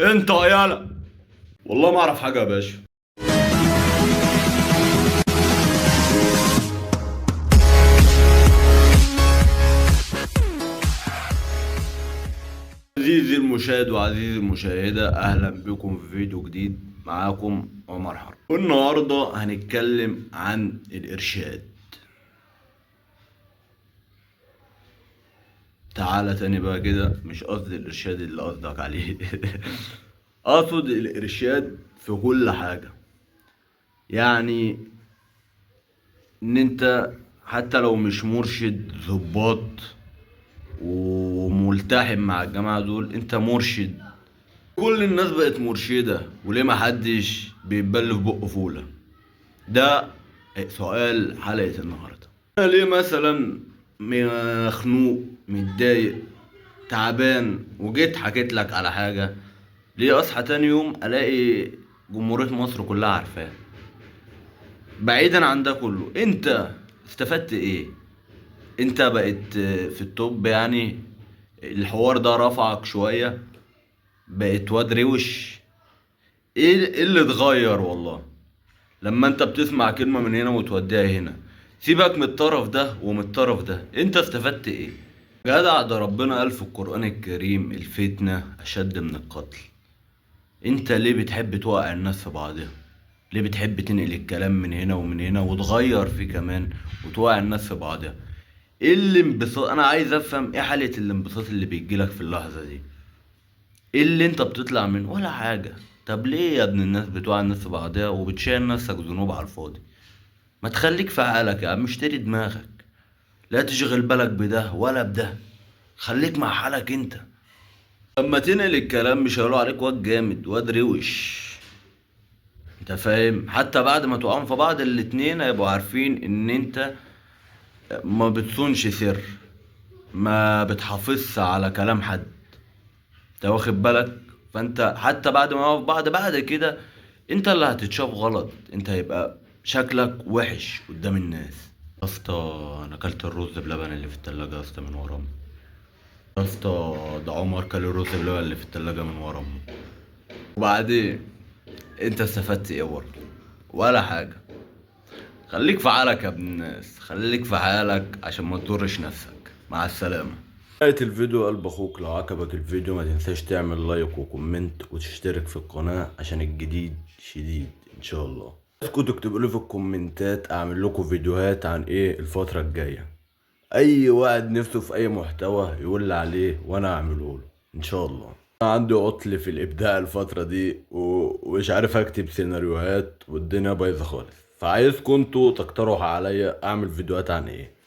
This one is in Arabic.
انت يالا. والله ما اعرف حاجه يا باشا. عزيزي المشاهد وعزيزي المشاهدة، أهلا بكم في فيديو جديد. معاكم عمر حرب، والنهاردة هنتكلم عن الإرشاد. تعالى تاني بقى كده، مش قصدي الإرشاد اللي قصدك عليه. أقصد الإرشاد في كل حاجة. يعني إن أنت حتى لو مش مرشد ظباط وملتحم مع الجماعة دول، أنت مرشد. كل الناس بقت مرشدة، وليه محدش بيتبل في بقه فولة؟ ده سؤال حلقة النهاردة. أنا ليه مثلا مخنوق متضايق تعبان وجيت حكيت لك على حاجة، ليه أصحى تاني يوم ألاقي جمهورية مصر كلها عارفاه؟ بعيدا عن ده كله، أنت استفدت إيه؟ أنت بقيت في التوب يعني؟ الحوار ده رفعك شوية؟ بقيت واد روش؟ إيه اللي اتغير والله لما انت بتسمع كلمة من هنا وتوديها هنا؟ سيبك من الطرف ده ومن الطرف ده، انت استفدت ايه؟ جدع، ده ربنا قال في القرآن الكريم الفتنة أشد من القتل. انت ليه بتحب توقع الناس في بعضها؟ ليه بتحب تنقل الكلام من هنا ومن هنا وتغير فيه كمان وتوقع الناس في بعضها؟ ايه الانبساط؟ انا عايز افهم ايه حالة الانبساط اللي بيجيلك في اللحظة دي؟ ايه اللي انت بتطلع منه؟ ولا حاجة. طب ليه يا ابن الناس بتوقع الناس في بعضها وبتشيل نفسك ذنوب على الفاضي؟ ما تخليك في حالك يا عم، اشتري دماغك. لا تشغل بالك بده ولا بده، خليك مع حالك انت. لما تنقل الكلام مش هيقولوا عليك واد جامد واد روش. انت فاهم؟ حتى بعد ما تقعوا في بعض الاتنين هيبقوا عارفين ان انت ما بتصونش سر، ما بتحافظش على كلام حد. انت واخد بالك؟ فانت حتى بعد ما يقعوا في بعض بعد كده، انت اللي هتتشاف غلط، انت هيبقى شكلك وحش قدام الناس. يا اسطى، انا اكلت الرز بلبن اللي في التلاجة يا اسطى من ورا امي. يا اسطى، ده عمر كل الرز بلبن اللي في التلاجة من ورا امي. وبعدين انت استفدت ايه برضه؟ ولا حاجة. خليك في حالك يا ابن الناس، خليك في حالك عشان ما تضرش نفسك. مع السلامة. نهاية الفيديو قلب اخوك. لو عجبك الفيديو ما تنساش تعمل لايك وكومنت وتشترك في القناة عشان الجديد شديد ان شاء الله. اسكتوا تكتبوا لي في الكومنتات اعمل لكم فيديوهات عن ايه الفترة الجاية. اي واحد نفسه في اي محتوى يقول لي عليه وانا اعمله له ان شاء الله. انا عندي عطل في الابداع الفترة دي ومش عارف اكتب سيناريوهات والدنيا بايظة خالص، فعايزكم انتوا تقترحوا عليا اعمل فيديوهات عن ايه.